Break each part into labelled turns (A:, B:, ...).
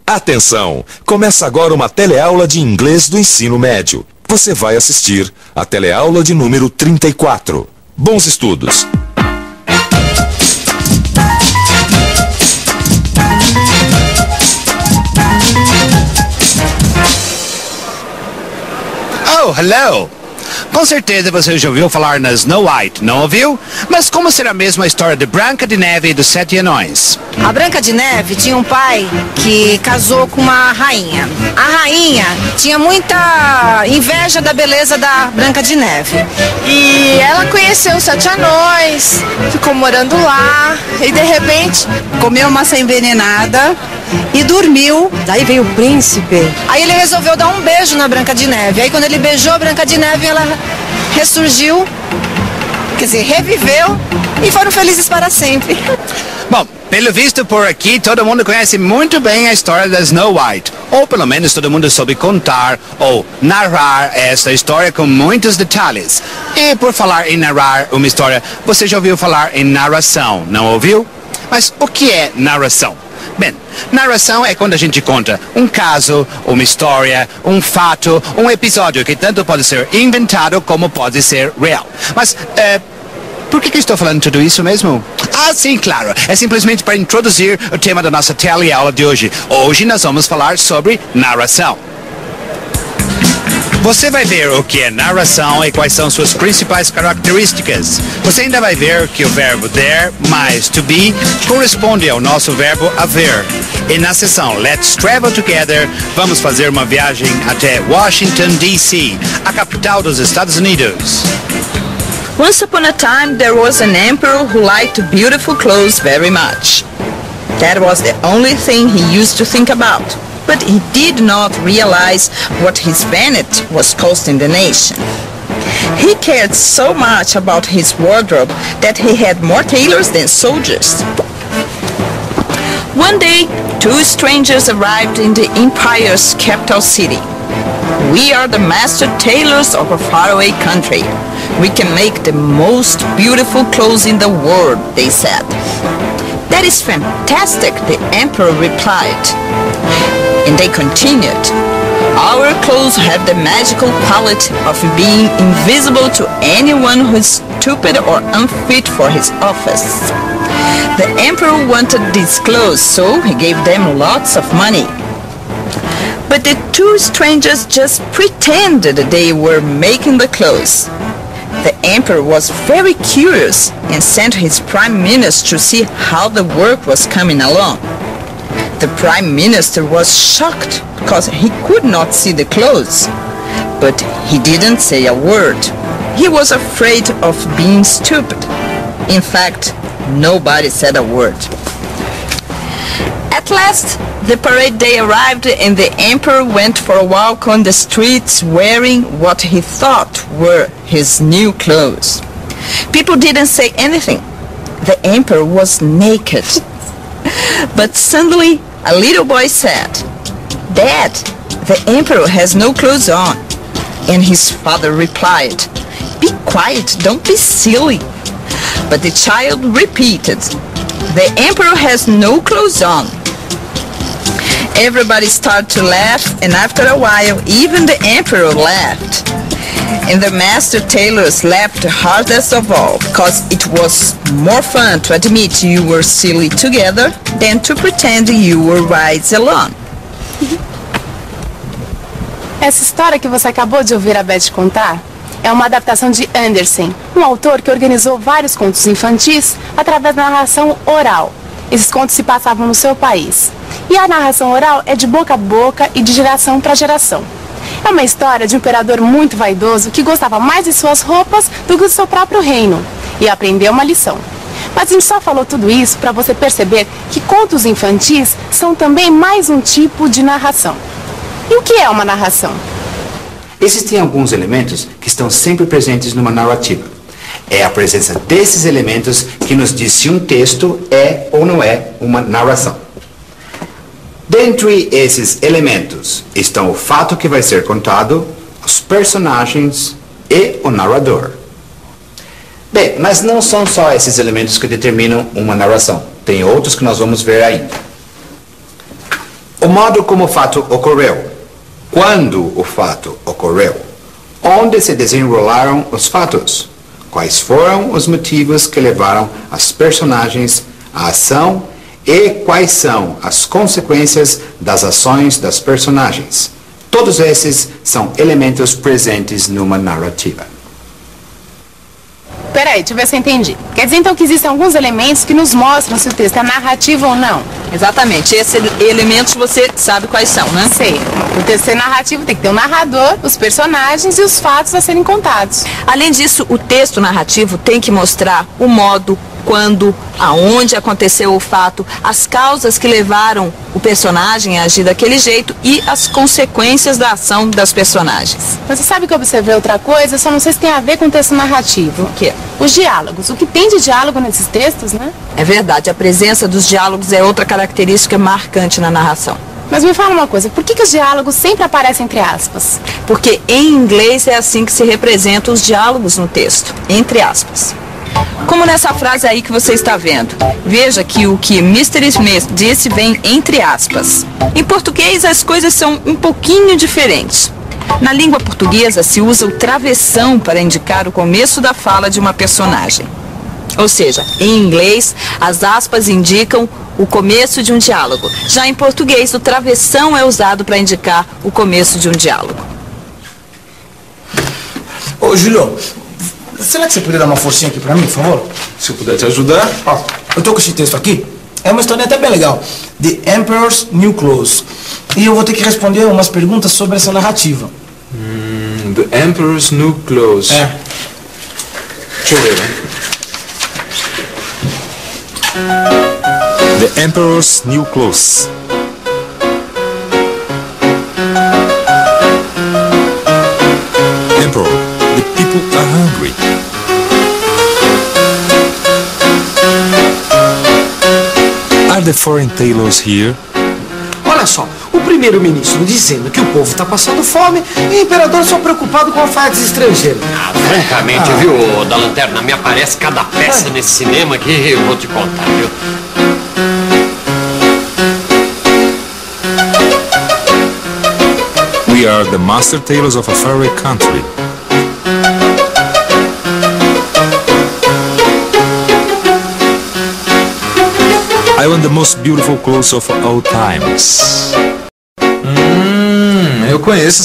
A: Atenção! Começa agora uma teleaula de inglês do ensino médio. Você vai assistir a teleaula de número 34. Bons estudos!
B: Oh, hello! Com certeza você já ouviu falar na Snow White, não ouviu? Mas como será mesmo a história de Branca de Neve e dos Sete Anões?
C: A Branca de Neve tinha um pai que casou com uma rainha. A rainha tinha muita inveja da beleza da Branca de Neve.
D: E ela conheceu os Sete Anões, ficou morando lá e de repente
C: Comeu maçã envenenada e dormiu. Daí veio o príncipe. Aí ele resolveu dar um beijo na Branca de Neve. Aí quando ele beijou a Branca de Neve, ela ressurgiu, quer dizer, reviveu e foram felizes para sempre.
B: Bom, pelo visto por aqui, todo mundo conhece muito bem a história da Snow White. Ou pelo menos todo mundo soube contar ou narrar essa história com muitos detalhes. E por falar em narrar uma história, você já ouviu falar em narração, não ouviu? Mas o que é narração? Bem, narração é quando a gente conta um caso, uma história, um fato, um episódio que tanto pode ser inventado como pode ser real. Mas, por que estou falando tudo isso mesmo? Ah, sim, claro. É simplesmente para introduzir o tema da nossa teleaula de hoje. Hoje nós vamos falar sobre narração. Você vai ver o que é narração e quais são suas principais características. Você ainda vai ver que o verbo there mais to be corresponde ao nosso verbo haver. E na sessão Let's Travel Together, vamos fazer uma viagem até Washington, D.C., a capital dos Estados Unidos.
E: Once upon a time, there was an emperor who liked beautiful clothes very much. That was the only thing he used to think about. But he did not realize what his vanity was costing the nation. He cared so much about his wardrobe that he had more tailors than soldiers. One day, two strangers arrived in the empire's capital city. We are the master tailors of a faraway country. We can make the most beautiful clothes in the world, they said. That is fantastic, the emperor replied. And they continued. Our clothes have the magical quality of being invisible to anyone who is stupid or unfit for his office. The emperor wanted these clothes, so he gave them lots of money. But the two strangers just pretended they were making the clothes. The emperor was very curious and sent his prime minister to see how the work was coming along. The prime minister was shocked because he could not see the clothes, but he didn't say a word. He was afraid of being stupid. In fact, nobody said a word. At last, the parade day arrived and the emperor went for a walk on the streets wearing what he thought were his new clothes. People didn't say anything. The emperor was naked. But suddenly, a little boy said, "Dad, the emperor has no clothes on." And his father replied, "Be quiet, don't be silly." But the child repeated, "The emperor has no clothes on." Everybody started to laugh, and after a while, even the emperor laughed. And the master tailors laughed hardest of all, because it was more fun to admit you were silly together than to pretend you were wise alone.
F: Essa história que você acabou de ouvir a Beth contar é uma adaptação de Andersen, um autor que organizou vários contos infantis através da narração oral. Esses contos se passavam no seu país. E a narração oral é de boca a boca e de geração para geração. É uma história de um imperador muito vaidoso que gostava mais de suas roupas do que do seu próprio reino. E aprendeu uma lição. Mas a gente só falou tudo isso para você perceber que contos infantis são também mais um tipo de narração. E o que é uma narração?
B: Existem alguns elementos que estão sempre presentes numa narrativa. É a presença desses elementos que nos diz se um texto é ou não é uma narração. Dentre esses elementos estão o fato que vai ser contado, os personagens e o narrador. Bem, mas não são só esses elementos que determinam uma narração. Tem outros que nós vamos ver ainda. O modo como o fato ocorreu. Quando o fato ocorreu. Onde se desenrolaram os fatos. Quais foram os motivos que levaram as personagens à ação e quais são as consequências das ações das personagens. Todos esses são elementos presentes numa narrativa.
F: Peraí, deixa eu ver se eu entendi. Quer dizer então que existem alguns elementos que nos mostram se o texto é narrativo ou não?
E: Exatamente. Esses elementos você sabe quais são, né?
F: Sei. O texto ser narrativo tem que ter o narrador, os personagens e os fatos a serem contados.
E: Além disso, o texto narrativo tem que mostrar o modo, quando, aonde aconteceu o fato, as causas que levaram o personagem a agir daquele jeito e as consequências da ação das personagens.
F: Mas você sabe que eu observei outra coisa, só não sei se tem a ver com o texto narrativo.
E: O quê?
F: Os diálogos. O que tem de diálogo nesses textos, né?
E: É verdade, a presença dos diálogos é outra característica marcante na narração.
F: Mas me fala uma coisa, por que os diálogos sempre aparecem entre aspas?
E: Porque em inglês é assim que se representam os diálogos no texto, entre aspas. Como nessa frase aí que você está vendo. Veja que o que Mr. Smith disse vem entre aspas. Em português as coisas são um pouquinho diferentes. Na língua portuguesa se usa o travessão para indicar o começo da fala de uma personagem. Ou seja, em inglês, as aspas indicam o começo de um diálogo. Já em português, o travessão é usado para indicar o começo de um diálogo.
G: Ô, Júlio, será que você poderia dar uma forcinha aqui pra mim, por favor?
H: Se eu puder te ajudar.
G: Ó, eu tô com esse texto aqui. É uma história até bem legal. The Emperor's New Clothes. E eu vou ter que responder umas perguntas sobre essa narrativa.
H: The Emperor's New Clothes.
G: É.
H: Deixa eu ver, né?
A: The Emperor's New Clothes. Emperor, the people are hungry. Are the foreign tailors here?
I: Olha só, o primeiro-ministro dizendo que o povo está passando fome e o imperador só preocupado com alfaiates estrangeiros.
J: Francamente, viu, da Lanterna, me aparece cada peça nesse cinema que eu vou te contar, viu?
A: We are the master tailors of a faraway country. I want the most beautiful clothes of all times.
H: Eu conheço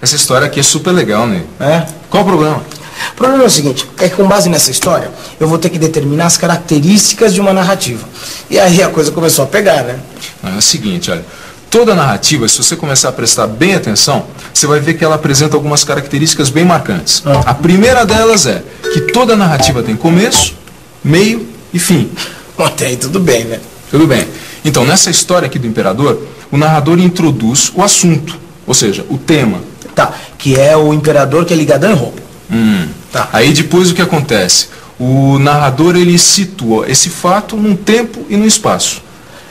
H: essa história aqui, é super legal, né?
G: É?
H: Qual o problema?
G: O problema é o seguinte, é que com base nessa história, eu vou ter que determinar as características de uma narrativa. E aí a coisa começou a pegar, né?
H: É o seguinte, olha. Toda narrativa, se você começar a prestar bem atenção, você vai ver que ela apresenta algumas características bem marcantes. A primeira delas é que toda narrativa tem começo, meio e fim.
G: Até aí tudo bem, né?
H: Tudo bem. Então, nessa história aqui do imperador, o narrador introduz o assunto, ou seja, o tema.
G: Tá, que é o imperador que é ligadão em roupa.
H: Tá. Aí depois o que acontece? O narrador, ele situa esse fato num tempo e num espaço.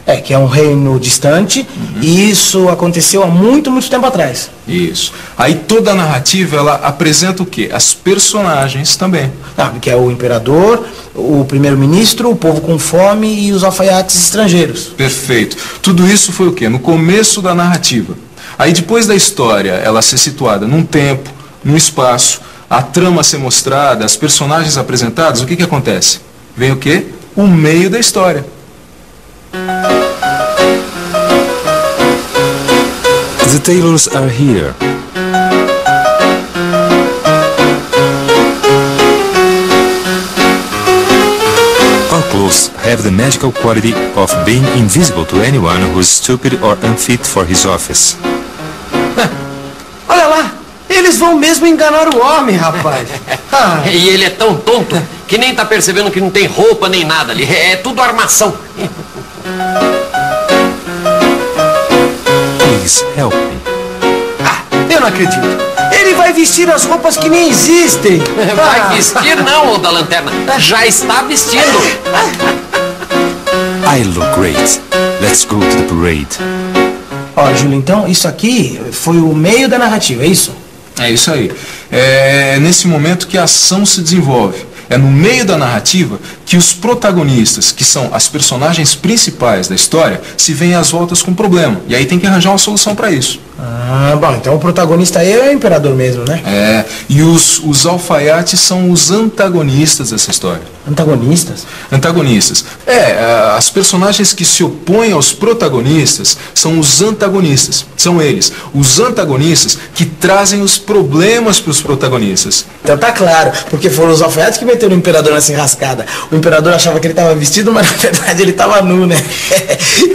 G: É, que é um reino distante, e isso aconteceu há muito, muito tempo atrás.
H: Isso. Aí toda a narrativa, ela apresenta o quê? As personagens também.
G: Ah, que é o imperador, o primeiro-ministro, o povo com fome e os alfaiates estrangeiros.
H: Perfeito. Tudo isso foi o quê? No começo da narrativa. Aí depois da história, ela ser situada num tempo, num espaço, a trama ser mostrada, as personagens apresentadas, o que acontece? Vem o quê? O meio da história.
A: The tailors are here. Our clothes have the magical quality of being invisible to anyone who is stupid or unfit for his office.
I: Olha lá, eles vão mesmo enganar o homem, rapaz.
J: E ele é tão tonto que nem tá percebendo que não tem roupa nem nada ali. É tudo armação.
A: Please help me.
I: Eu não acredito. Ele vai vestir as roupas que nem existem.
J: Vai vestir não, ô da Lanterna. Já está vestindo.
A: I look great. Let's go to the parade.
G: Ó, Júlio, então isso aqui foi o meio da narrativa, é isso?
H: É isso aí. É nesse momento que a ação se desenvolve. É no meio da narrativa que os protagonistas, que são as personagens principais da história, se veem às voltas com um problema. E aí tem que arranjar uma solução para isso.
G: Ah, bom, então o protagonista aí é o imperador mesmo, né?
H: É, e os alfaiates são os antagonistas dessa história.
G: Antagonistas?
H: Antagonistas. As personagens que se opõem aos protagonistas são os antagonistas. São eles, os antagonistas, que trazem os problemas para os protagonistas.
G: Então tá claro, porque foram os alfaiates que meteram o imperador nessa enrascada. O imperador achava que ele estava vestido, mas na verdade ele estava nu, né?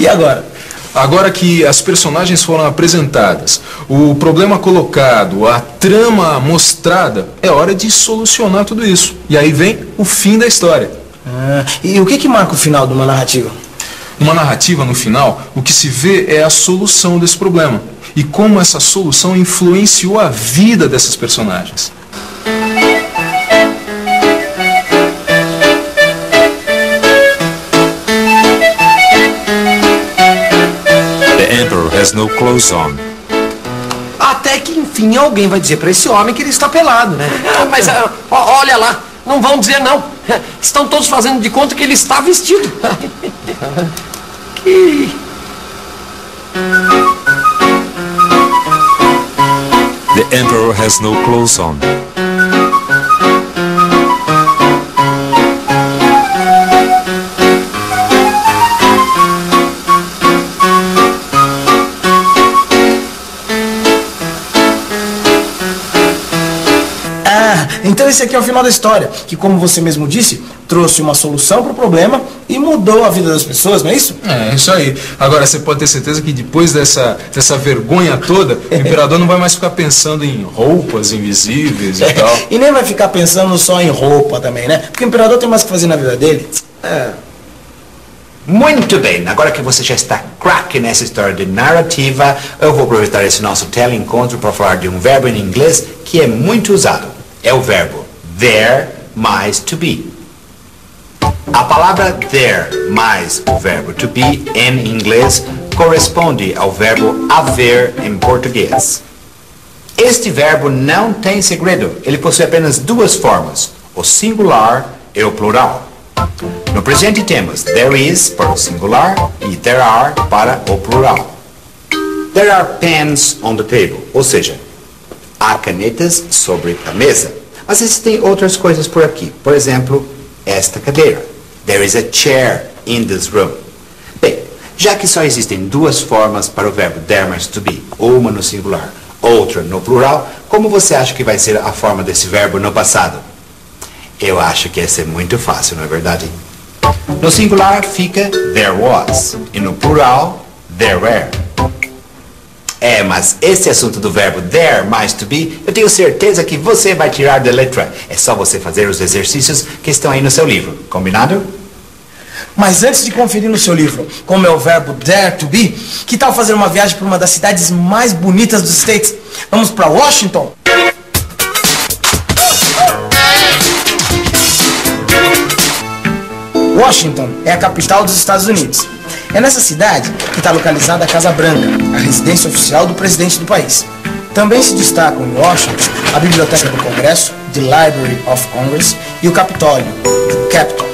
G: E agora?
H: Agora que as personagens foram apresentadas, o problema colocado, a trama mostrada, é hora de solucionar tudo isso. E aí vem o fim da história.
G: E o que marca o final de uma narrativa?
H: Uma narrativa, no final, o que se vê é a solução desse problema. E como essa solução influenciou a vida dessas personagens.
A: The Emperor has no clothes on.
I: Até que, enfim, alguém vai dizer pra esse homem que ele está pelado, né?
J: Mas olha lá, não vão dizer não. Estão todos fazendo de conta que ele está vestido.
A: The Emperor has no clothes on.
G: Então esse aqui é o final da história, que como você mesmo disse, trouxe uma solução para o problema e mudou a vida das pessoas, não é isso?
H: É, isso aí. Agora você pode ter certeza que depois dessa vergonha toda, o imperador não vai mais ficar pensando em roupas invisíveis e tal.
G: E nem vai ficar pensando só em roupa também, né? Porque o imperador tem mais o que fazer na vida dele.
B: Muito bem, agora que você já está craque nessa história de narrativa, eu vou aproveitar esse nosso teleencontro para falar de um verbo em inglês que é muito usado. É o verbo there mais to be. A palavra there mais o verbo to be em inglês corresponde ao verbo haver em português. Este verbo não tem segredo, ele possui apenas duas formas, o singular e o plural. No presente temos there is para o singular e there are para o plural. There are pens on the table, ou seja, há canetas sobre a mesa. Mas existem outras coisas por aqui. Por exemplo, esta cadeira. There is a chair in this room. Bem, já que só existem duas formas para o verbo there mais to be, uma no singular, outra no plural, como você acha que vai ser a forma desse verbo no passado? Eu acho que ia ser muito fácil, não é verdade? No singular fica there was e no plural there were. Mas esse assunto do verbo there mais to be, eu tenho certeza que você vai tirar da letra. É só você fazer os exercícios que estão aí no seu livro. Combinado?
G: Mas antes de conferir no seu livro como é o verbo dare to be, que tal fazer uma viagem para uma das cidades mais bonitas dos States? Vamos para Washington? Washington é a capital dos Estados Unidos. É nessa cidade que está localizada a Casa Branca, a residência oficial do presidente do país. Também se destacam em Washington a Biblioteca do Congresso, The Library of Congress, e o Capitólio, o Capitol.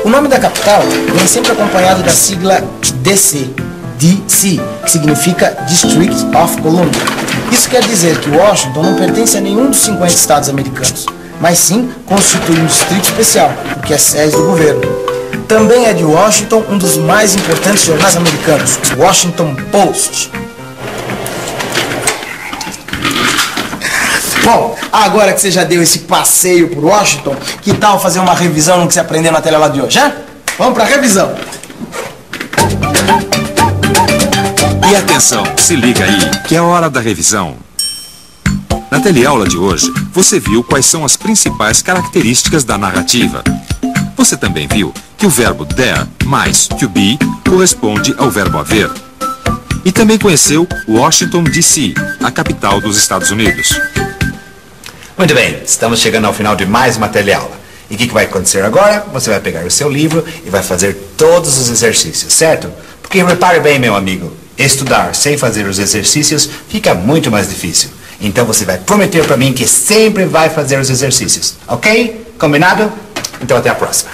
G: O nome da capital vem sempre acompanhado da sigla DC, DC, que significa District of Columbia. Isso quer dizer que Washington não pertence a nenhum dos 50 estados americanos, mas sim constitui um distrito especial, porque é sede do governo. Também é de Washington um dos mais importantes jornais americanos, o Washington Post. Bom, agora que você já deu esse passeio por Washington, que tal fazer uma revisão no que você aprendeu na teleaula de hoje, hein? Vamos para a revisão.
A: E atenção, se liga aí, que é a hora da revisão. Na teleaula de hoje, você viu quais são as principais características da narrativa. Você também viu que o verbo there mais to be corresponde ao verbo haver. E também conheceu Washington, D.C., a capital dos Estados Unidos.
B: Muito bem, estamos chegando ao final de mais uma teleaula. E o que vai acontecer agora? Você vai pegar o seu livro e vai fazer todos os exercícios, certo? Porque repare bem, meu amigo, estudar sem fazer os exercícios fica muito mais difícil. Então você vai prometer para mim que sempre vai fazer os exercícios, ok? Combinado? Então até a próxima.